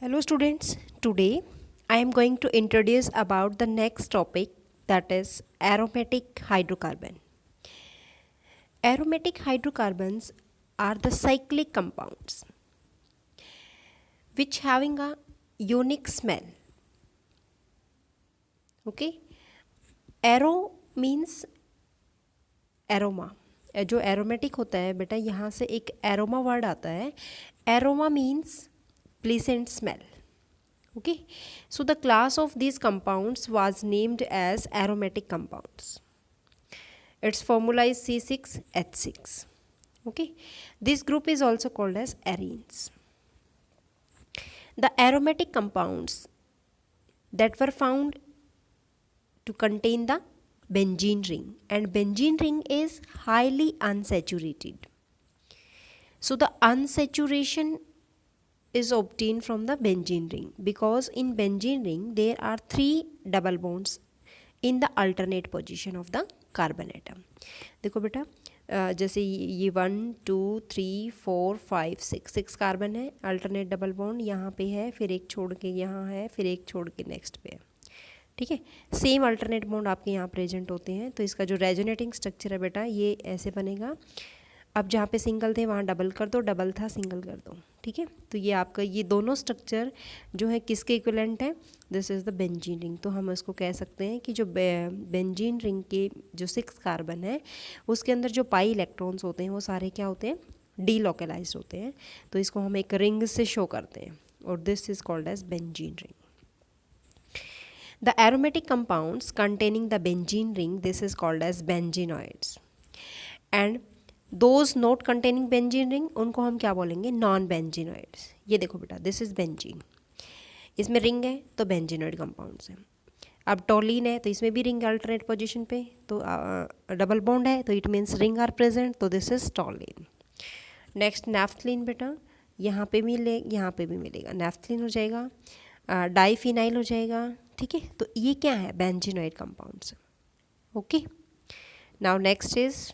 Hello students, today I am going to introduce about the next topic, that is aromatic hydrocarbon. Aromatic hydrocarbons are the cyclic compounds which having a unique smell. Okay, Aro means aroma. जो aromatic होता है बेटा, यहाँ से एक aroma word आता है. Aroma means pleasant smell. Okay, so the class of these compounds was named as aromatic compounds. Its formula is C6H6. Okay, this group is also called as arenes. The aromatic compounds that were found to contain the benzene ring, and benzene ring is highly unsaturated. So the unsaturation is obtained from the benzene ring, because in benzene ring there are 3 double bonds in the alternate position of the carbon atom. देखो बेटा, जैसे ये 1 2 3 4 5 6 carbon है, alternate double bond यहाँ पे है, फिर एक छोड़ के यहाँ है, फिर एक छोड़ के नेक्स्ट पे है. ठीक है, सेम अल्टरनेट बॉन्ड आपके यहाँ प्रेजेंट होते हैं. तो इसका जो रेजोनेटिंग स्ट्रक्चर है बेटा, ये ऐसे बनेगा. अब जहाँ पे सिंगल थे वहाँ डबल कर दो, डबल था सिंगल कर दो. ठीक है, तो ये आपका ये दोनों स्ट्रक्चर जो है किसके इक्विवेलेंट है? This is the benzene ring. तो हम इसको कह सकते हैं कि जो बेंजीन रिंग के जो 6 कार्बन है उसके अंदर जो पाई इलेक्ट्रॉन्स होते हैं वो सारे क्या होते हैं? डीलोकलाइज्ड होते हैं. तो इसको हम एक रिंग से शो करते हैं, और this is called as benzene ring. The aromatic compounds containing the benzene ring, this is called as benzenoids. And those not containing benzene ring, उनको हम क्या बोलेंगे? नॉन बेंजीनोइड्स. ये देखो बेटा, दिस इज बेंजीन, इसमें रिंग है तो बेंजीनोइड कंपाउंड्स हैं. अब टोलिन है तो इसमें भी रिंग अल्टरनेट पोजीशन पे, तो डबल बॉन्ड है तो it means ring are present, तो this is toluene. Next naphthalene बेटा, यहाँ पे मिले, यहाँ पे भी मिलेगा, नेफ्थलीन हो जाएगा, डाईफिनाइल हो जाएगा. ठीक है, तो ये क्या है? Benzenoid compounds. Okay, now next is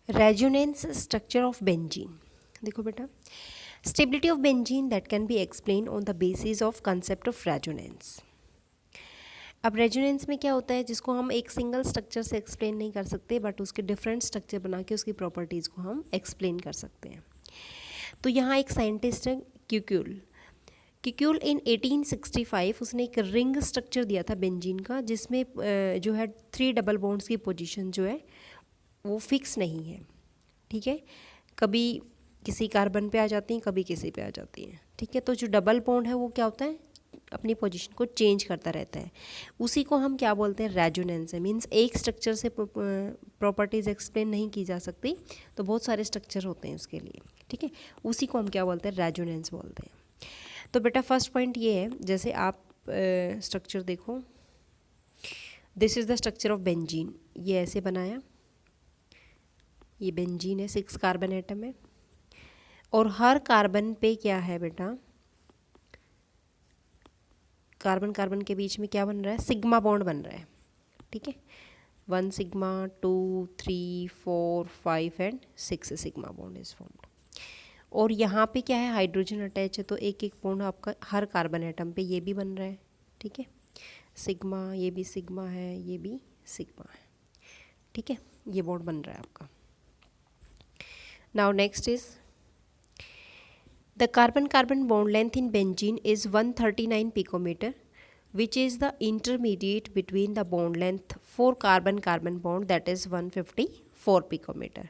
resonance structure of benzene. देखो बेटा, stability of benzene that can be explain on the basis of concept of resonance. अब रेजोनेंस में क्या होता है, जिसको हम एक सिंगल स्ट्रक्चर से एक्सप्लेन नहीं कर सकते, बट उसके डिफरेंट स्ट्रक्चर बना के उसकी प्रॉपर्टीज़ को हम एक्सप्लेन कर सकते हैं. तो यहाँ एक साइंटिस्ट है क्यूक्यूल इन 1865, उसने एक रिंग स्ट्रक्चर दिया था बेंजीन का, जिसमें जो है 3 डबल बॉन्ड्स की पोजीशन जो है वो फिक्स नहीं है. ठीक है, कभी किसी कार्बन पे आ जाती हैं, कभी किसी पे आ जाती हैं. ठीक है, तो जो डबल बॉन्ड है वो क्या होता है? अपनी पोजीशन को चेंज करता रहता है. उसी को हम क्या बोलते हैं? रेजोनेंस है. मीन्स एक स्ट्रक्चर से प्रॉपर्टीज़ एक्सप्लेन नहीं की जा सकती, तो बहुत सारे स्ट्रक्चर होते हैं उसके लिए. ठीक है, उसी को हम क्या बोलते हैं? रेजोनेंस बोलते हैं. तो बेटा फर्स्ट पॉइंट ये है, जैसे आप स्ट्रक्चर देखो, this is the structure of benzene. ये ऐसे बनाया, ये बेंजीन है, 6 कार्बन एटम है, और हर कार्बन पे क्या है बेटा? कार्बन कार्बन के बीच में क्या बन रहा है? सिग्मा बॉन्ड बन रहा है. ठीक है, 1 sigma, 2 3 4 5 and 6 sigma bond is formed. और यहाँ पे क्या है? हाइड्रोजन अटैच है, तो एक एक बॉन्ड आपका हर कार्बन एटम पे ये भी बन रहा है. ठीक है, सिग्मा, ये भी सिग्मा है, ये भी सिग्मा है. ठीक है, ये बॉन्ड बन रहा है आपका. Now next is the carbon-carbon bond length in benzene is 139 picometer, which is the intermediate between the bond length for carbon-carbon bond, that is 154 picometer.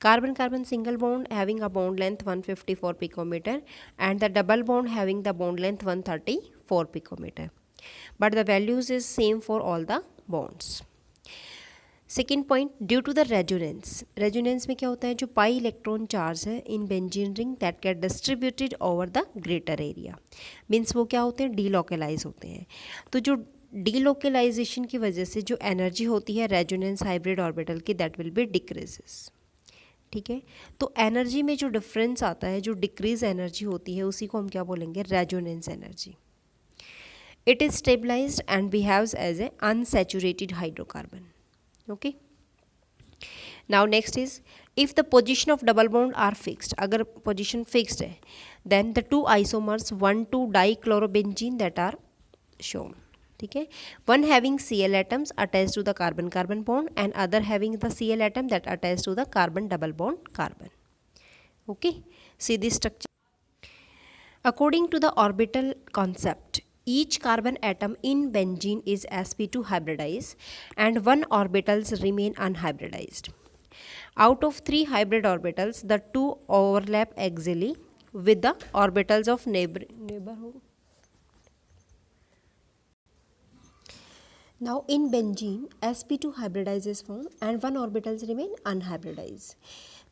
Carbon-carbon single bond having a bond length 154 picometer, and the double bond having the bond length 134 picometer. But the values is same for all the bonds. Second point, due to the resonance. Resonance में क्या होता है? जो pi electron charge है in benzene ring that get distributed over the greater area, means वो क्या होते हैं? डीलोकलाइज होते हैं. तो जो डीलोकलाइजेशन की वजह से जो एनर्जी होती है रेजोनेंस हाइब्रिड ऑर्बिटल की, दैट विल बी डिक्रीजेस. ठीक है, तो एनर्जी में जो डिफरेंस आता है, जो डिक्रीज एनर्जी होती है, उसी को हम क्या बोलेंगे? Resonance energy. It is stabilised and behaves as a unsaturated hydrocarbon. Okay, now next is if the position of double bond are fixed, अगर पोजिशन फिक्स्ड है, then the two isomers 1,2 dichlorobenzene that are shown, ठीक है, one having Cl atoms attach to the carbon carbon bond and other having the Cl atom that attach to the carbon double bond carbon. Okay, see this structure. According to the orbital concept, each carbon atom in benzene is sp2 hybridized and one orbitals remain unhybridized. Out of 3 hybrid orbitals, the 2 overlap axially with the orbitals of neighborhood. Now in benzene, sp2 hybridizes form and one orbitals remain unhybridized.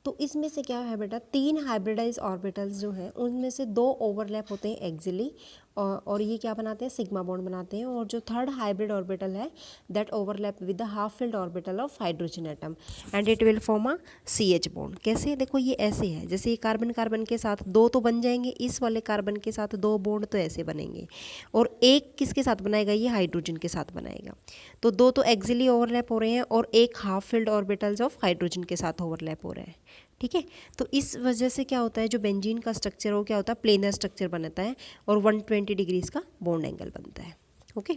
तो इसमें से क्या है बेटा, 3 hybridise orbitals जो हैं उनमें से 2 ओवरलैप होते हैं एक्सिली और ये क्या बनाते हैं, सिग्मा बॉन्ड बनाते हैं, और जो थर्ड हाइब्रिड ऑर्बिटल है that overlap with the half filled orbital of hydrogen atom and it will form a CH bond. कैसे, देखो ये ऐसे है, जैसे ये कार्बन कार्बन के साथ 2 तो बन जाएंगे, इस वाले कार्बन के साथ 2 बॉन्ड तो ऐसे बनेंगे, और एक किसके साथ बनाएगा, ये हाइड्रोजन के साथ बनाएगा. तो 2 तो एक्सिली ओवरलैप हो रहे हैं और एक half filled orbitals of hydrogen के साथ ओवरलैप हो रहा है, ठीक है. तो इस वजह से क्या होता है, जो बेंजीन का स्ट्रक्चर हो क्या होता है, प्लेनर स्ट्रक्चर बनता है और 120 डिग्रीज का बॉन्ड एंगल बनता है. Okay,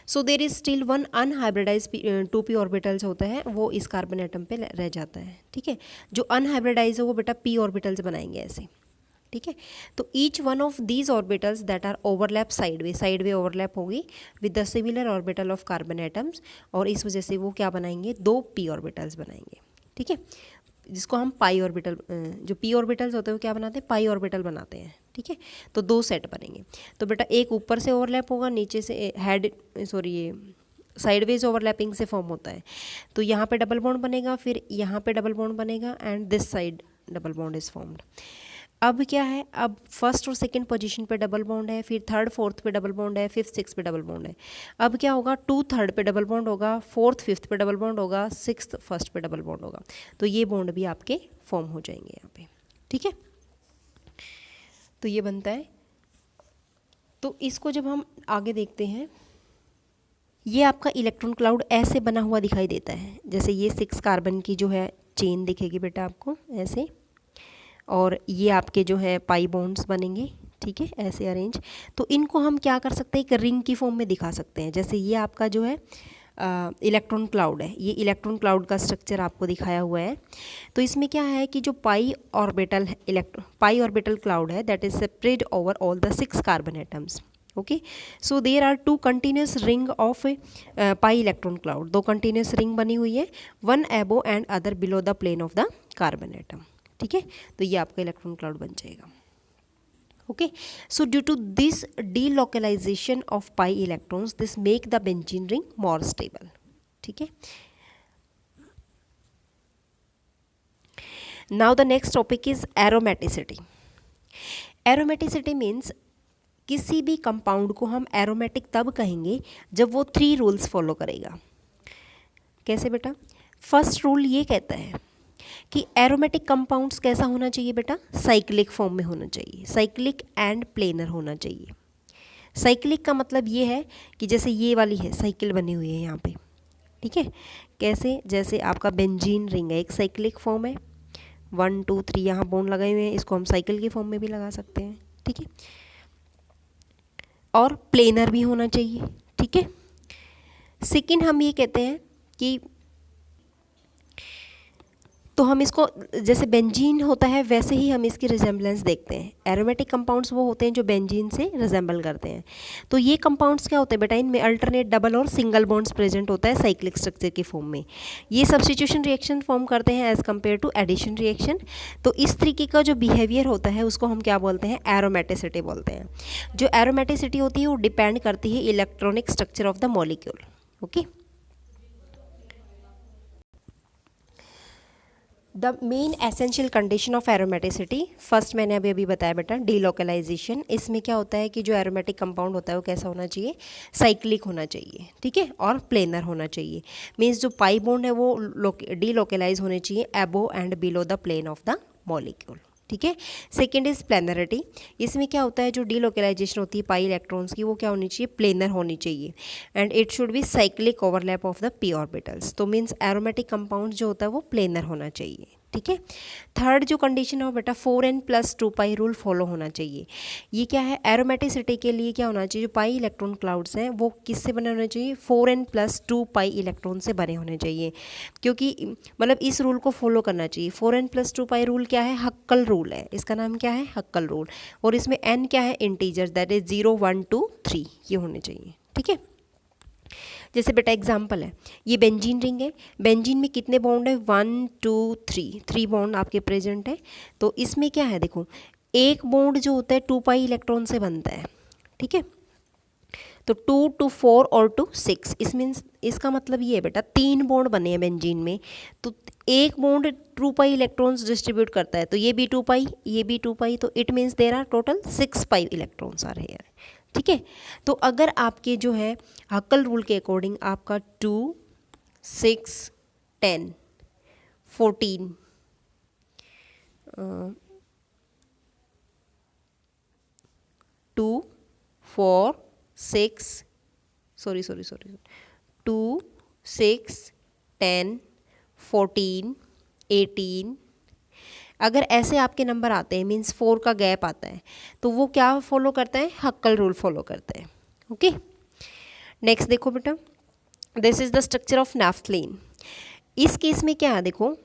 so there is still one unhybridised 2p orbitals होता है, वो इस कार्बन एटम पे रह जाता है, ठीक है. जो अनहाइब्रिडाइज है वो बेटा p ऑर्बिटल्स बनाएंगे ऐसे, ठीक है. तो each one of these orbitals that are overlap side way overlap होगी with the similar orbital of carbon atoms, और इस वजह से वो क्या बनाएंगे, 2 p ऑर्बिटल्स बनाएंगे, ठीक है, जिसको हम पाई ऑर्बिटल, जो p ऑर्बिटल्स होते हैं वो क्या बनाते हैं, पाई ऑर्बिटल बनाते हैं, ठीक है. तो 2 सेट बनेंगे. तो बेटा एक ऊपर से ओवरलैप होगा, नीचे से ये साइडवेज ओवरलैपिंग से फॉर्म होता है. तो यहाँ पे डबल बॉन्ड बनेगा, फिर यहाँ पे डबल बॉन्ड बनेगा and this side double bond is formed. अब क्या है, अब फर्स्ट और सेकंड पोजीशन पे डबल बॉन्ड है, फिर थर्ड फोर्थ पे डबल बॉन्ड है, फिफ्थ सिक्स पे डबल बॉन्ड है. अब क्या होगा, 2 थर्ड पे डबल बॉन्ड होगा, 4th 5th पे डबल बॉन्ड होगा, 6th फर्स्ट पे डबल बॉन्ड होगा. तो ये बॉन्ड भी आपके फॉर्म हो जाएंगे यहाँ पे, ठीक है. तो ये बनता है. तो इसको जब हम आगे देखते हैं, ये आपका इलेक्ट्रॉन क्लाउड ऐसे बना हुआ दिखाई देता है, जैसे ये 6 कार्बन की जो है चेन दिखेगी बेटा आपको ऐसे, और ये आपके जो है पाई बॉन्ड्स बनेंगे, ठीक है, ऐसे अरेंज. तो इनको हम क्या कर सकते हैं, एक रिंग की फॉर्म में दिखा सकते हैं. जैसे ये आपका जो है इलेक्ट्रॉन क्लाउड है, ये इलेक्ट्रॉन क्लाउड का स्ट्रक्चर आपको दिखाया हुआ है. तो इसमें क्या है कि जो पाई ऑर्बिटल क्लाउड है that is spread over all the 6 carbon atoms. Okay, so there are 2 continuous ring of pi electron cloud. 2 continuous ring बनी हुई है, one above and other below the plane of the carbon atom, ठीक है. तो ये आपका electron cloud बन जाएगा. Okay, so due to this delocalisation of pi electrons this make the benzene ring more stable, ठीक है. Now the next topic is aromaticity. Aromaticity means किसी भी कंपाउंड को हम एरोमेटिक तब कहेंगे जब वो 3 रूल्स फॉलो करेगा. कैसे बेटा, फर्स्ट रूल ये कहता है कि एरोमेटिक कंपाउंड्स कैसा होना चाहिए बेटा, साइक्लिक फॉर्म में होना चाहिए, साइक्लिक एंड प्लेनर होना चाहिए. साइक्लिक का मतलब ये है कि जैसे ये वाली है साइकिल बनी हुई है यहाँ पे, ठीक है. कैसे, जैसे आपका बेंजीन रिंग है, एक साइक्लिक फॉर्म है, 1 2 3 यहाँ बॉन्ड लगाए हुए हैं, इसको हम साइकिल की फॉर्म में भी लगा सकते हैं, ठीक है. और प्लेनर भी होना चाहिए, ठीक है. सेकेंड हम ये कहते हैं कि तो हम इसको जैसे बेंजीन होता है वैसे ही हम इसकी रिजेम्बलेंस देखते हैं. एरोमेटिक कंपाउंड्स वो होते हैं जो बेंजीन से रिजेंबल करते हैं. तो ये कंपाउंड्स क्या होते हैं बेटा, इनमें अल्टरनेट डबल और सिंगल बॉन्ड्स प्रेजेंट होता है साइक्लिक स्ट्रक्चर की फॉर्म में. ये सब्स्टिट्यूशन रिएक्शन फॉर्म करते हैं as compare to addition reaction. तो इस तरीके का जो बिहेवियर होता है उसको हम क्या बोलते हैं, एरोमेटिसिटी बोलते हैं. जो एरोमेटिसिटी होती है वो डिपेंड करती है electronic structure of the molecule. Okay, the main essential condition of aromaticity, first मैंने अभी बताया बेटा डीलोकलाइजेशन. इसमें क्या होता है कि जो एरोमेटिक कंपाउंड होता है वो कैसा होना चाहिए, साइक्लिक होना चाहिए, ठीक है, और प्लेनर होना चाहिए. मीन्स जो पाई बॉन्ड है वो डीलोकलाइज होने चाहिए above and below the plane of the molecule. ठीक है। Second is planarity. इसमें क्या होता है, जो डीलोकलाइजेशन होती है पाई इलेक्ट्रॉन्स की वो क्या होनी चाहिए, प्लेनर होनी चाहिए, and it should be cyclic overlap of the P orbitals. तो मीन्स एरोमेटिक कंपाउंड जो होता है वो प्लेनर होना चाहिए, ठीक है। थर्ड जो कंडीशन है वो बेटा 4n+2π रूल फॉलो होना चाहिए। ये क्या है, एरोमेटिसिटी के लिए क्या होना चाहिए, जो पाई इलेक्ट्रॉन क्लाउड्स हैं वो किससे बने होने चाहिए, 4n+2π इलेक्ट्रॉन से बने होने चाहिए, क्योंकि मतलब इस रूल को फॉलो करना चाहिए। 4n+2π रूल क्या है, हक्कल रूल है, इसका नाम क्या है, हक्कल रूल। और इसमें n क्या है, इंटीजर, दैट इज 0 1 2 3 ये होने चाहिए, ठीक है। जैसे बेटा एग्जाम्पल है, ये बेंजीन रिंग है, बेंजीन में कितने बॉन्ड है, 1 2 3 बॉन्ड आपके प्रेजेंट है। तो इसमें क्या है, देखो एक बॉन्ड जो होता है 2π इलेक्ट्रॉन से बनता है, ठीक है। तो 2 to 4 और 2 6, इस मीन्स इसका मतलब ये है बेटा 3 बॉन्ड बने हैं बेंजीन में, तो एक बॉन्ड 2π इलेक्ट्रॉन्स डिस्ट्रीब्यूट करता है, तो ये भी 2π, ये भी 2π, तो it means there are total 6π electrons आ रहे हैं, ठीक है। तो अगर आपके जो है हक्कल रूल के अकॉर्डिंग आपका 2 6 10 14 2 4 6 सॉरी 2 6 10 14 18, अगर ऐसे आपके नंबर आते हैं मीन्स 4 का गैप आता है, तो वो क्या फॉलो करता है, हक्कल रूल फॉलो करता है, ओके। नेक्स्ट देखो बेटा, this is the structure of naphthalene. इस केस में क्या है, देखो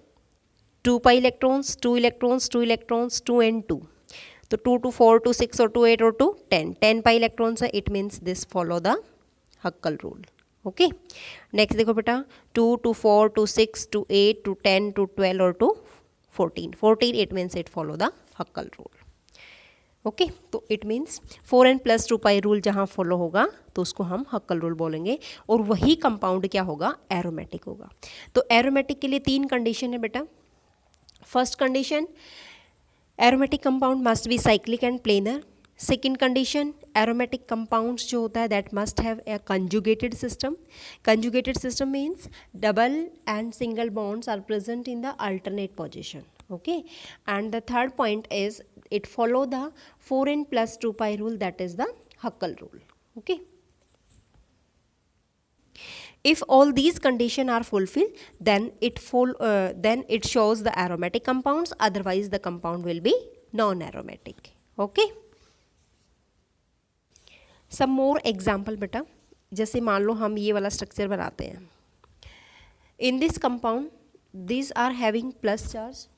2π इलेक्ट्रॉन्स, 2 इलेक्ट्रॉन्स, 2 इलेक्ट्रॉन्स, 2 and 2, तो 2 to 4 to 6 और 2 8 और 2 10 पाई इलेक्ट्रॉन्स है, it means this follow the Hückel rule, okay. Next देखो बेटा 2 to 4 to 6 to 8 to 10 to 12 और 2 14 it means it follow the Hückel rule, okay. तो इट मीन्स 4n+2π रूल जहाँ follow होगा तो उसको हम हक्कल रूल बोलेंगे, और वही कंपाउंड क्या होगा, एरोमेटिक होगा। तो एरोमेटिक के लिए 3 कंडीशन है बेटा। First condition, aromatic compound must be cyclic and planar. Second condition, aromatic compounds जो होता है that must have a conjugated system. Conjugated system means double and single bonds are present in the alternate position, okay. And the third point is it follow the 4n+2π rule, that is the Huckel rule, okay. If all these conditions are fulfilled, then it shows the aromatic compounds, otherwise the compound will be non-aromatic, okay. Some more example बेटा, जैसे मान लो हम ये वाला structure बनाते हैं। In this compound, these are having plus charge.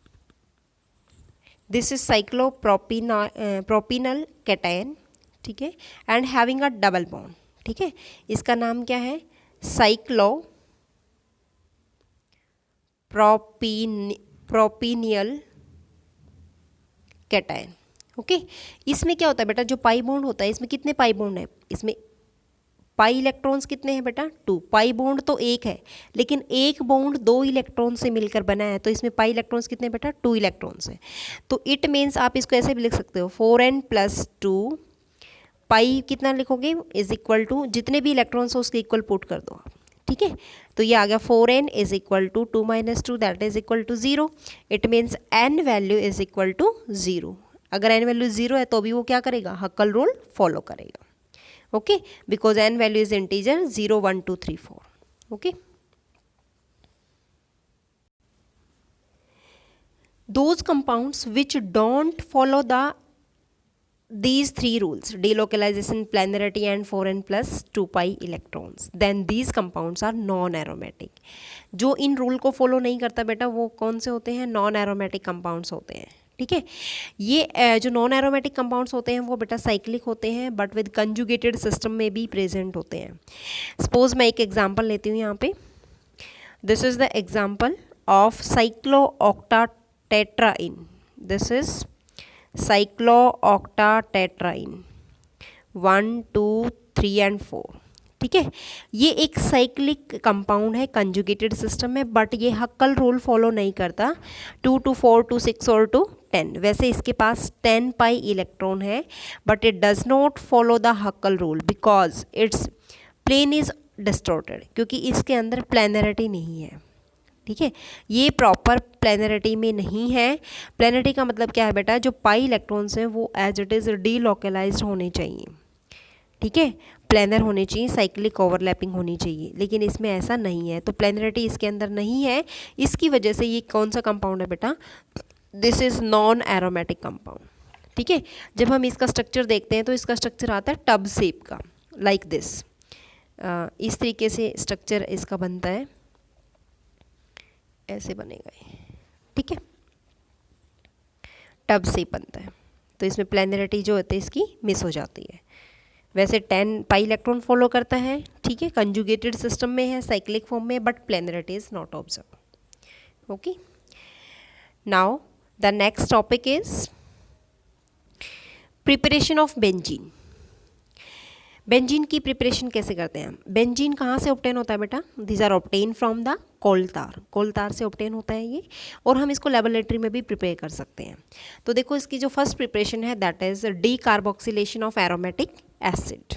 This is cyclopropenyl cation, ठीक है, and having a double bond, ठीक है। इसका नाम क्या है, साइक्लोप्रोपिनियल कैटायन, ओके। इसमें क्या होता है बेटा, जो पाई बॉन्ड होता है इसमें कितने पाई बॉन्ड है, इसमें पाई इलेक्ट्रॉन्स कितने हैं बेटा, 2। पाई बॉन्ड तो एक है, लेकिन एक बॉन्ड 2 इलेक्ट्रॉन से मिलकर बना है, तो इसमें पाई इलेक्ट्रॉन्स कितने बेटा, 2 इलेक्ट्रॉन्स हैं। तो इट मीन्स आप इसको ऐसे भी लिख सकते हो, 4n+2 पाई कितना लिखोगे, इज इक्वल टू जितने भी इलेक्ट्रॉन्स हो उसके इक्वल पुट कर दो आप, ठीक है। तो ये आ गया 4n is equal to 2 - 2 that is equal to 0। It means n value is equal to 0। अगर n वैल्यू 0 है तो भी वो क्या करेगा, हक्कल रूल फॉलो करेगा, okay, because n value is integer 0 1 2 3 4, okay. Those compounds which don't follow these 3 rules, delocalization, planarity and 4n+2π electrons, then these compounds are non-aromatic. जो in rule को फॉलो नहीं करता बेटा वो कौन से होते हैं, नॉन एरोमेटिक कंपाउंड्स होते हैं, ठीक है। ये जो नॉन एरोमेटिक कंपाउंड्स होते हैं वो बेटा साइक्लिक होते हैं, बट विद कंजुगेटेड सिस्टम में भी प्रेजेंट होते हैं। सपोज मैं एक एग्जांपल लेती हूँ यहाँ पे, this is the example of cyclooctatetraene. This is cyclooctatetraene 1 2 3 and 4, ठीक है। ये एक साइक्लिक कंपाउंड है कंजुगेटेड सिस्टम में, बट ये हक्कल रूल फॉलो नहीं करता, 2 to 4 to 6 और 2 10। वैसे इसके पास 10 पाई इलेक्ट्रॉन है, but it does not follow the Hückel rule because its plane is distorted, क्योंकि इसके अंदर प्लेनरिटी नहीं है, ठीक है, ये प्रॉपर प्लेनरिटी में नहीं है। प्लेनरिटी का मतलब क्या है बेटा, जो पाई इलेक्ट्रॉन्स हैं वो एज इट इज़ डीलोकलाइज्ड होने चाहिए, ठीक है, प्लेनर होने चाहिए, साइक्लिक ओवरलैपिंग होनी चाहिए, लेकिन इसमें ऐसा नहीं है, तो प्लेनरिटी इसके अंदर नहीं है। इसकी वजह से ये कौन सा कंपाउंड है बेटा, this is non aromatic compound, ठीक है। जब हम इसका स्ट्रक्चर देखते हैं तो इसका स्ट्रक्चर आता है टब शेप का, लाइक दिस, इस तरीके से स्ट्रक्चर इसका बनता है, ऐसे बनेगा ये, ठीक है, टब शेप बनता है, तो इसमें प्लेनरिटी जो होती है इसकी मिस हो जाती है। वैसे 10 पाई इलेक्ट्रॉन फॉलो करता है, ठीक है, कंजुगेटेड सिस्टम में है, साइक्लिक फॉर्म में, but planarity is not observe. Okay, now the next topic is preparation of benzene. Benzene की प्रिपरेशन कैसे करते हैं हम? बेंजीन कहाँ से ऑब्टेन होता है बेटा? These are obtain from the coal tar, coal tar से ऑब्टेन होता है ये, और हम इसको लेबोरेटरी में भी प्रिपेयर कर सकते हैं। तो देखो इसकी जो फर्स्ट प्रिपरेशन है that is D carboxylation of aromatic acid.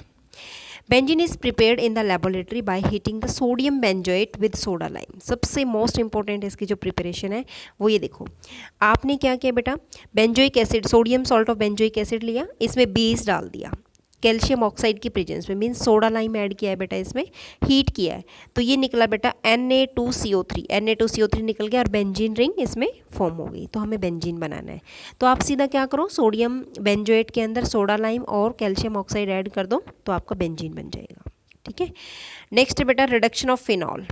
Benzene is prepared in the laboratory by heating the sodium benzoate with soda lime. सबसे मोस्ट इंपॉर्टेंट इसकी जो प्रिपरेशन है वो ये देखो, आपने क्या किया बेटा, benzoic acid, sodium salt of benzoic acid लिया, इसमें बेस डाल दिया, कैल्शियम ऑक्साइड की प्रेजेंस में, मीन्स सोडा लाइम ऐड किया है बेटा, इसमें हीट किया है, तो ये निकला बेटा Na2CO3, Na2CO3 निकल गया और बेंजीन रिंग इसमें फॉर्म हो गई। तो हमें बेंजीन बनाना है, तो आप सीधा क्या करो, सोडियम बेंजोएट के अंदर सोडा लाइम और कैल्शियम ऑक्साइड ऐड कर दो, तो आपका बेंजीन बन जाएगा, ठीक है। नेक्स्ट बेटा रिडक्शन ऑफ फिनॉल।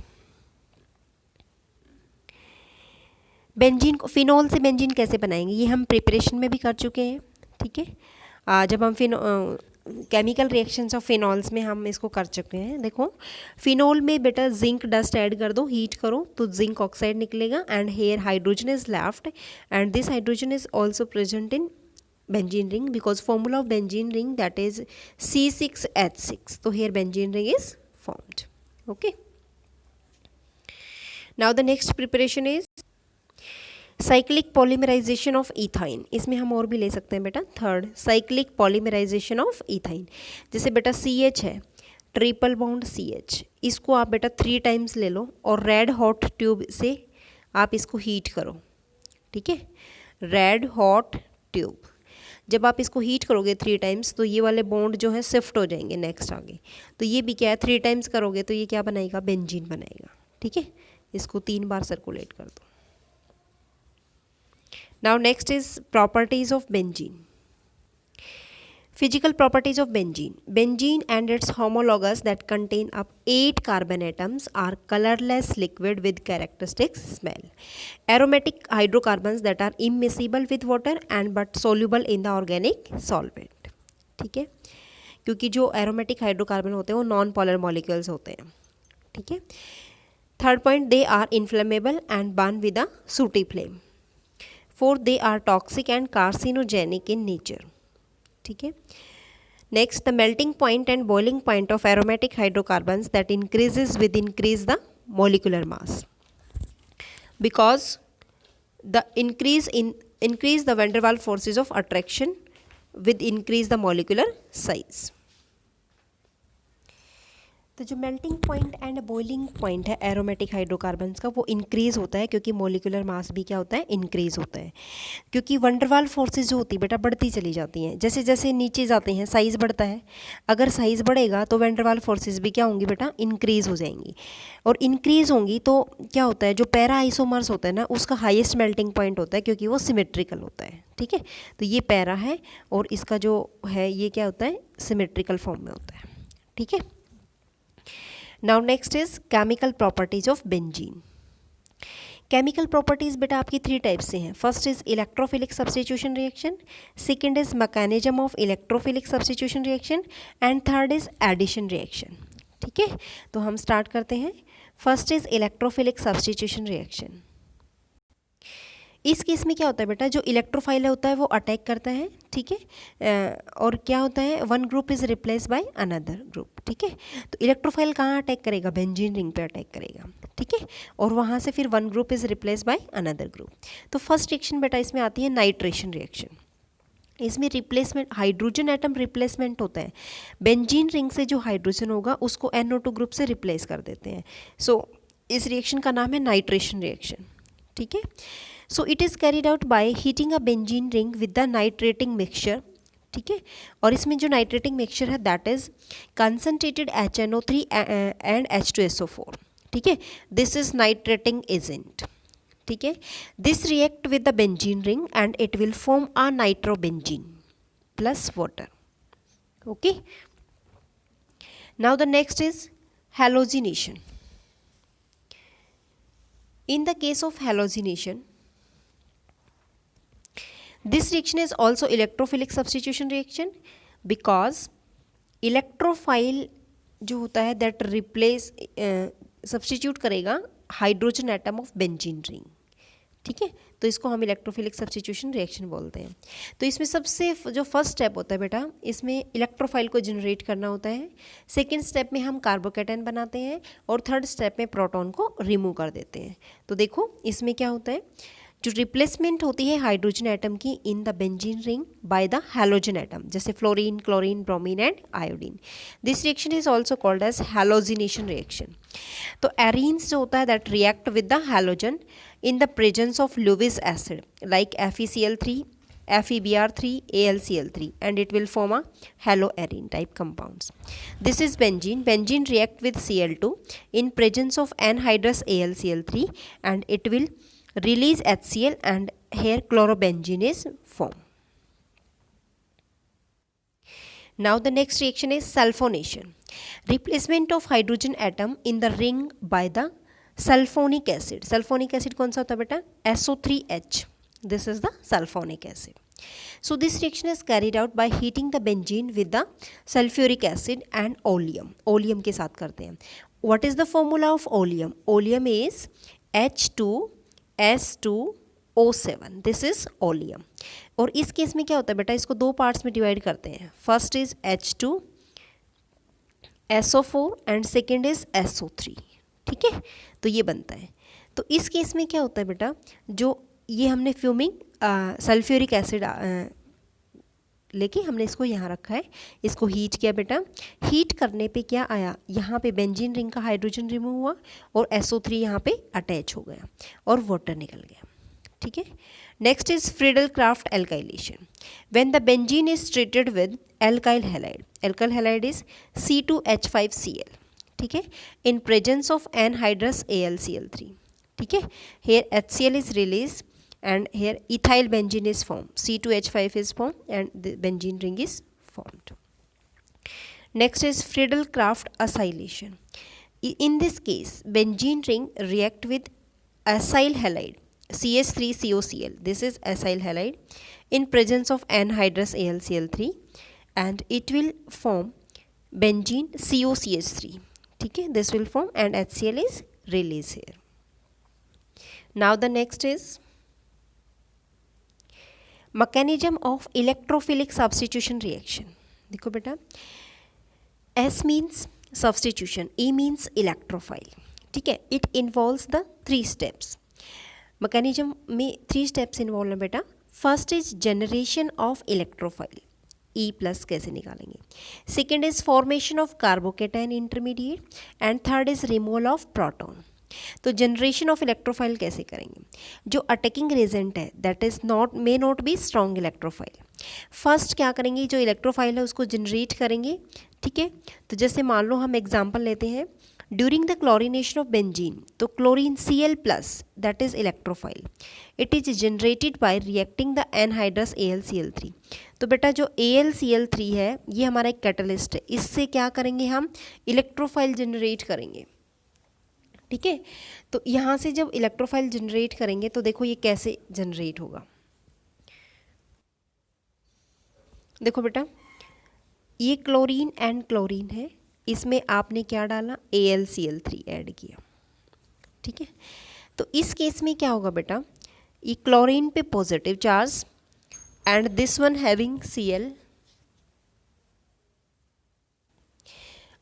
बेंजीन को, फिनॉल से बेंजीन कैसे बनाएंगे ये हम प्रिपरेशन में भी कर चुके हैं, ठीक है। जब हम केमिकल रिएक्शंस ऑफ फिनॉल्स में हम इसको कर चुके हैं। देखो फिनॉल में बेटा जिंक डस्ट ऐड कर दो, हीट करो तो जिंक ऑक्साइड निकलेगा, and here hydrogen is left, and this hydrogen is also present in benzene ring because formula of benzene ring that is C6H6, तो here benzene ring is formed. Okay, now the next preparation is cyclic polymerisation of ethyne. इसमें हम और भी ले सकते हैं बेटा, third cyclic polymerisation of ethyne. जैसे बेटा CH है, ट्रिपल बॉन्ड CH, इसको आप बेटा 3 टाइम्स ले लो और रेड हॉट ट्यूब से आप इसको हीट करो, ठीक है, रेड हॉट ट्यूब। जब आप इसको हीट करोगे 3 टाइम्स तो ये वाले बॉन्ड जो है शिफ्ट हो जाएंगे नेक्स्ट आगे, तो ये भी क्या है, 3 टाइम्स करोगे तो ये क्या बनाएगा, बेंजीन बनाएगा, ठीक है। इसको 3 बार सर्कुलेट कर दो। Now next is properties of benzene. Physical properties of benzene. Benzene and its homologous that contain up 8 carbon atoms are colorless liquid with characteristic smell. Aromatic hydrocarbons that are immiscible with water and but soluble in the organic solvent. ठीक है, क्योंकि जो aromatic hydrocarbon होते हैं वो non polar molecules होते हैं, ठीक है। Third point, they are inflammable and burn with a sooty flame. Fourth, they are toxic and carcinogenic in nature, ठीक है। Next, the melting point and boiling point of aromatic hydrocarbons that increases with increase the molecular mass because the increase the van der Waals forces of attraction with increase the molecular size. तो जो melting point and boiling point है aromatic hydrocarbons का वो increase होता है क्योंकि molecular mass भी क्या होता है, इंक्रीज़ होता है, क्योंकि वैन डर वाल्स फोर्सेज जो होती है बेटा बढ़ती चली जाती हैं, जैसे जैसे नीचे जाते हैं साइज़ बढ़ता है, अगर साइज़ बढ़ेगा तो वैन डर वाल्स फोर्सेज भी क्या होंगी बेटा, इंक्रीज़ हो जाएंगी, और इंक्रीज़ होंगी तो क्या होता है, जो पैरा आइसोमर्स होता है ना उसका हाईएस्ट मेल्टिंग पॉइंट होता है क्योंकि वो सिमेट्रिकल होता है, ठीक है। तो ये पैरा है और इसका जो है ये क्या होता है, सिमेट्रिकल फॉर्म में होता है, ठीक है। Now next is chemical properties of benzene. Chemical properties बेटा आपकी 3 टाइप से हैं। First is electrophilic substitution reaction, second is mechanism of electrophilic substitution reaction, and third is addition reaction, ठीक है। तो हम स्टार्ट करते हैं। First is electrophilic substitution reaction. इस केस में क्या होता है बेटा, जो इलेक्ट्रोफाइल होता है वो अटैक करता है, ठीक है, और क्या होता है, one group is replace by another group, ठीक है। तो इलेक्ट्रोफाइल कहाँ अटैक करेगा, बेंजीन रिंग पे अटैक करेगा, ठीक है, और वहाँ से फिर one group is replace by another group. तो फर्स्ट रिएक्शन बेटा इसमें आती है नाइट्रेशन रिएक्शन। इसमें रिप्लेसमेंट, हाइड्रोजन एटम रिप्लेसमेंट होता है, बेंजीन रिंग से जो हाइड्रोजन होगा उसको NO2 ग्रुप से रिप्लेस कर देते हैं। सो इस रिएक्शन का नाम है नाइट्रेशन रिएक्शन, ठीक है। So it is carried out by heating a benzene ring with the nitrating mixture, ठीक है। और इसमें जो नाइट्रेटिंग मिक्सचर है that is concentrated HNO3 and H2SO4, ठीक है। दिस इज नाइट्रेटिंग एजेंट, ठीक है। This react with the benzene ring and it will form a nitrobenzene plus water, okay. Now the next is halogenation. In the case of halogenation, this reaction is also electrophilic substitution reaction because electrophile जो होता है that replace substitute करेगा hydrogen atom of benzene ring, ठीक है। तो इसको हम electrophilic substitution reaction बोलते हैं। तो इसमें सबसे जो फर्स्ट स्टेप होता है बेटा, इसमें इलेक्ट्रोफाइल को जनरेट करना होता है। सेकेंड स्टेप में हम कार्बोकैटायन बनाते हैं और थर्ड स्टेप में प्रोटॉन को रिमूव कर देते हैं। तो देखो इसमें क्या होता है, जो रिप्लेसमेंट होती है हाइड्रोजन एटम की in the benzene ring by the halogen atom, जैसे fluorine, chlorine, bromine and iodine. This reaction is also called as halogenation reaction. तो एरीन्स जो होता है that react with the halogen in the presence of Lewis acid like FeCl3, FeBr3, AlCl3, and it will form a haloarine type compounds. This is benzene. Benzene react with Cl2 in presence of anhydrous AlCl3 and it will release HCl and here chlorobenzene is formed. Now the next reaction is sulfonation. Replacement of hydrogen atom in the ring by the sulphonic acid. Sulphonic acid कौन सा होता है बेटा, SO3H। This is the sulphonic acid. So this reaction is carried out by heating the benzene with the sulphuric acid and oleum. Oleum के साथ करते हैं। What is the formula of oleum? Oleum is H2S2O7। This is oleum. और इस case में क्या होता है बेटा, इसको दो पार्ट्स में डिवाइड करते हैं। First is H2SO4 and second is SO3, ठीक है। तो ये बनता है। तो इस केस में क्या होता है बेटा, जो ये हमने फ्यूमिंग सल्फ्यूरिक एसिड लेके हमने इसको यहाँ रखा है, इसको हीट किया बेटा। हीट करने पे क्या आया, यहाँ पे बेंजीन रिंग का हाइड्रोजन रिमूव हुआ और SO3 यहाँ पे अटैच हो गया और वाटर निकल गया, ठीक है। Next is Friedel craft alkylation. When the benzene is treated with alkyl halide, alkyl halide is C2H5Cl, ठीक है, इन प्रेजेंस ऑफ एनहाइड्रस AlCl3, ठीक है। Here HCl is release and here ethyl benzene is form, C2H5 is form and the benzene ring is formed. Next is Friedel Craft acylation. In this case benzene ring react with acyl halide CH3COCl, this is acyl halide in presence of anhydrous AlCl3 and it will form benzene COCH3, ठीक है। This will form and HCl is release here. Now the next is mechanism of electrophilic substitution reaction. देखो बेटा, S means substitution, E means electrophile, ठीक है। It involves the 3 steps. Mechanism में 3 steps involve है बेटा। First is generation of electrophile, E+ कैसे निकालेंगे। Second is formation of carbocation intermediate and third is removal of proton. तो generation of electrophile कैसे करेंगे, जो अटैकिंग रेजेंट है that is may not be strong electrophile. First क्या करेंगे, जो इलेक्ट्रोफाइल है उसको जनरेट करेंगे, ठीक है। तो जैसे मान लो हम एग्जाम्पल लेते हैं, during the chlorination of benzene, तो chlorine Cl+ that is electrophile, it is generated by reacting the anhydrous AlCl3। तो बेटा जो AlCl3 है ये हमारा एक कैटलिस्ट है, इससे क्या करेंगे हम, इलेक्ट्रोफाइल जनरेट करेंगे, ठीक है। तो यहाँ से जब इलेक्ट्रोफाइल जनरेट करेंगे तो देखो ये कैसे जनरेट होगा। देखो बेटा, ये क्लोरीन एंड क्लोरीन है, इसमें आपने क्या डाला, AlCl3 ऐड किया, ठीक है। तो इस केस में क्या होगा बेटा, ये क्लोरीन पे positive charge and this one having Cl।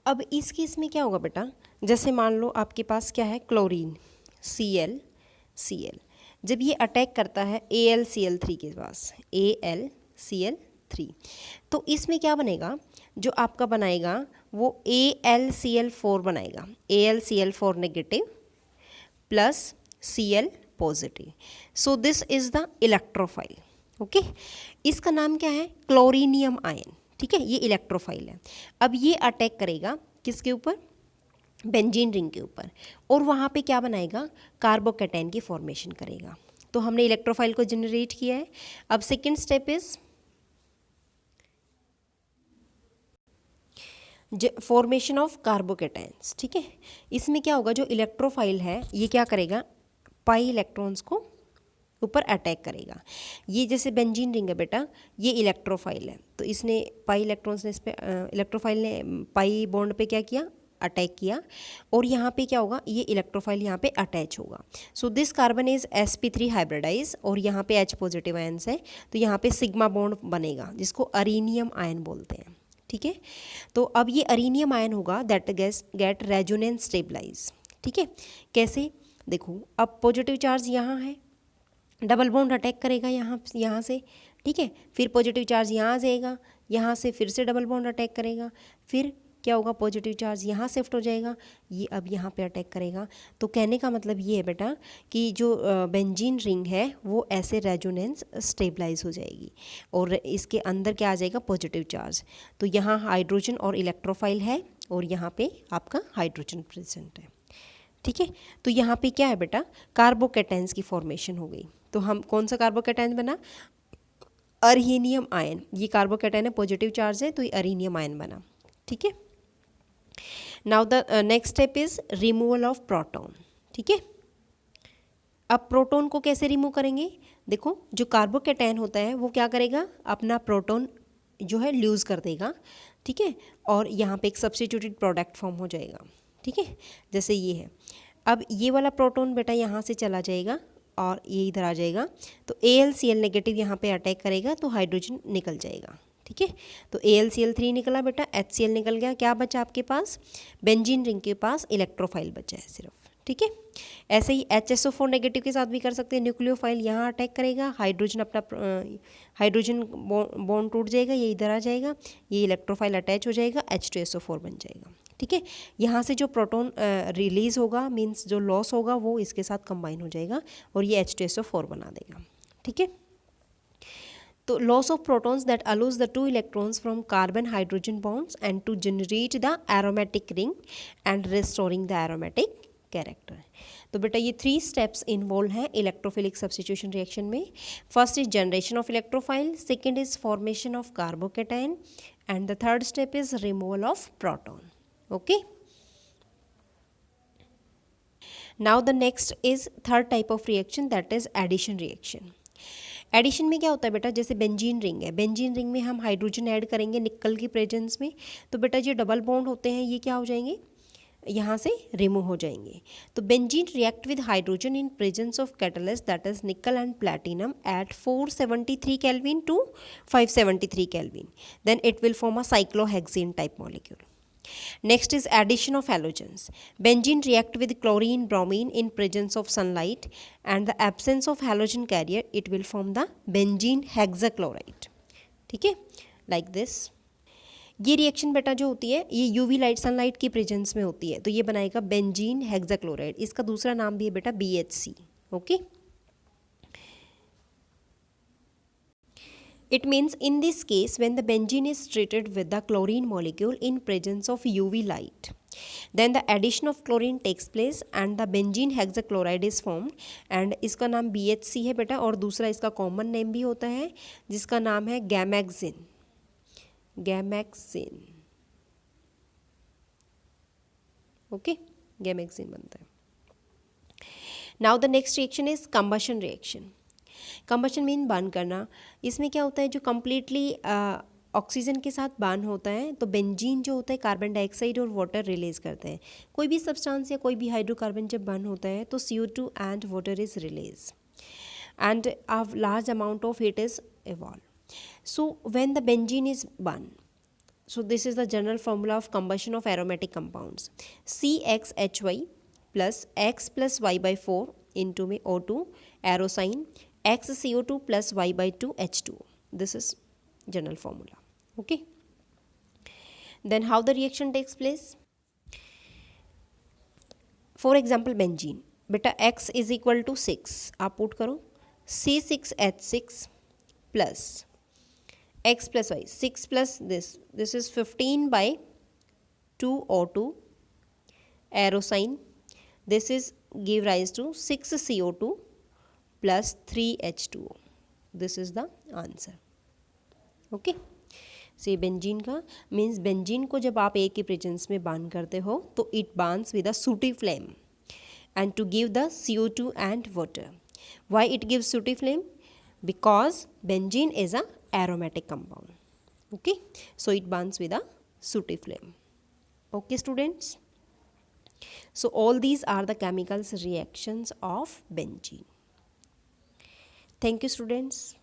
अब इस केस में क्या होगा बेटा, जैसे मान लो आपके पास क्या है, क्लोरीन Cl, जब ये अटैक करता है AlCl3 के पास, AlCl3, तो इसमें क्या बनेगा, जो आपका बनाएगा वो AlCl4 बनाएगा, AlCl4 negative plus Cl positive. So this is the electrophile. Okay, इसका नाम क्या है? क्लोरीनियम आयन. ठीक है, ये इलेक्ट्रोफाइल है. अब ये अटैक करेगा किसके ऊपर? बेंजीन रिंग के ऊपर, और वहाँ पे क्या बनाएगा? कार्बोकैटायन की फॉर्मेशन करेगा. तो हमने इलेक्ट्रोफाइल को जनरेट किया है. अब second step is formation of carbocations. ठीक है, इसमें क्या होगा? जो इलेक्ट्रोफाइल है ये क्या करेगा? पाई इलेक्ट्रॉन्स को ऊपर अटैक करेगा. ये जैसे बेंजीन रिंग है बेटा, ये इलेक्ट्रोफाइल है, तो इसने पाई इलेक्ट्रॉन्स ने इस पर, इलेक्ट्रोफाइल ने पाई बॉन्ड पे क्या किया? अटैक किया. और यहाँ पे क्या होगा? ये इलेक्ट्रोफाइल यहाँ पे अटैच होगा. So this carbon is sp3 hybridise, और यहाँ पे H पॉजिटिव आयन्स है, तो यहाँ पे सिग्मा बॉन्ड बनेगा जिसको अरीनियम आयन बोलते हैं. ठीक है, तो अब ये अरीनियम आयन होगा दैट गेट रेजोनेंस स्टेबलाइज. ठीक है, कैसे? देखो, अब पॉजिटिव चार्ज यहाँ है, डबल बॉन्ड अटैक करेगा यहाँ से. ठीक है, फिर पॉजिटिव चार्ज यहाँ आ जाएगा, यहाँ से फिर से डबल बॉन्ड अटैक करेगा, फिर क्या होगा? पॉजिटिव चार्ज यहाँ शिफ्ट हो जाएगा, ये अब यहाँ पे अटैक करेगा. तो कहने का मतलब ये है बेटा कि जो बेंजीन रिंग है वो ऐसे रेजोनेंस स्टेबलाइज हो जाएगी, और इसके अंदर क्या आ जाएगा? Positive charge. तो यहाँ हाइड्रोजन और इलेक्ट्रोफाइल है, और यहाँ पे आपका हाइड्रोजन प्रेजेंट है. ठीक है, तो यहाँ पे क्या है बेटा? कार्बोकैटायंस की फॉर्मेशन हो गई. तो हम कौन सा कार्बोकैटायन बना? अरहीनियम आयन. ये कार्बोकैटायन है, पॉजिटिव चार्ज है, तो ये अरहीनियम आयन बना. ठीक है, now the next step is removal of proton. ठीक है, अब प्रोटॉन को कैसे रिमूव करेंगे? देखो, जो कार्बोकैटायन होता है वो क्या करेगा? अपना प्रोटॉन जो है लूज कर देगा. ठीक है, और यहाँ पे एक सब्स्टिट्यूटेड प्रोडक्ट फॉर्म हो जाएगा. ठीक है, जैसे ये है. अब ये वाला प्रोटॉन बेटा यहाँ से चला जाएगा और ये इधर आ जाएगा, तो AlCl नेगेटिव यहाँ पे अटैक करेगा, तो हाइड्रोजन निकल जाएगा. ठीक है, तो AlCl3 निकला बेटा, HCl निकल गया. क्या बचा आपके पास? बेंजीन रिंग के पास इलेक्ट्रोफाइल बचा है सिर्फ. ठीक है, ऐसे ही HSO4 नेगेटिव के साथ भी कर सकते हैं. न्यूक्लियोफाइल यहाँ अटैक करेगा, हाइड्रोजन अपना हाइड्रोजन बॉन्ड टूट जाएगा, ये इधर आ जाएगा, ये इलेक्ट्रोफाइल अटैच हो जाएगा, H2SO4 बन जाएगा. ठीक है, यहाँ से जो प्रोटॉन रिलीज होगा, मीन्स जो लॉस होगा, वो इसके साथ कंबाइन हो जाएगा और ये H2SO4 बना देगा. ठीक है, तो loss of protons that allows the two electrons from carbon hydrogen bonds and to generate the aromatic ring and restoring the aromatic character. तो बेटा ये 3 स्टेप्स इन्वॉल्व हैं इलेक्ट्रोफिलिक सब्स्टिट्यूशन रिएक्शन में. First is generation of electrophile, second is formation of carbocation, and the third step is removal of proton. Okay, now the next is third type of reaction, that is addition reaction. Addition में क्या होता है बेटा? जैसे benzene ring है, benzene ring में हम hydrogen add करेंगे निकल की प्रेजेंस में, तो बेटा जो डबल बॉन्ड होते हैं ये क्या हो जाएंगे? यहाँ से रिमूव हो जाएंगे. तो benzene react with hydrogen in presence of catalyst that is nickel and platinum at 473 kelvin to 573 kelvin. Then it will form a cyclohexane type molecule. Next is addition of halogens. Benzene react with chlorine, bromine in presence of sunlight, and the absence of halogen carrier, it will form the benzene hexachloride. ठीक है, like this. ये reaction बेटा जो होती है ये UV light sunlight की presence में होती है, तो ये बनाएगा बेंजीन हेक्साक्लोराइड. इसका दूसरा नाम भी है बेटा BHC. Okay, It means in this case when the benzene is treated with the chlorine molecule in presence of UV light, then the addition of chlorine takes place and the benzene hexachloride is formed. and इसका नाम BHC है बेटा, और दूसरा इसका common name भी होता है जिसका नाम है गैमेक्सिन. गैमेक्सिन. ओके, गैमेक्सिन बनता है. Now the next reaction is combustion reaction. Combustion mean burn करना. इसमें क्या होता है? जो कम्प्लीटली ऑक्सीजन के साथ बर्न होता है, तो बेंजीन जो होता है कार्बन डाइऑक्साइड और वाटर रिलीज करते हैं. कोई भी सब्सटेंस या कोई भी हाइड्रोकार्बन जब बर्न होता है तो CO2 and water is release and a large amount of heat is evolve. So when the benzene is burn, so this is the general formula of combustion of aromatic compounds. CXHY plus X plus Y by 4 into में O2 arrow sign, XCO2 plus Y by 2 H2. This is general formula. Okay. Then how the reaction takes place? For example, benzene. बेटा x is equal to 6 आप put करो C6H6 plus x plus y 6 plus this is 15 by 2O2 arrow sign. This is give rise to 6CO2 plus 3H2O. This is the answer. Okay. से benzene का means benzene को जब आप एक ही presence में बार्न करते हो तो it Barnes with a sooty flame and to give the CO2 and water. Why it gives sooty flame? Because benzene is a aromatic compound. Okay, so it burns with a sooty flame. Okay students, so all these are the chemical reactions of benzene. Thank you students.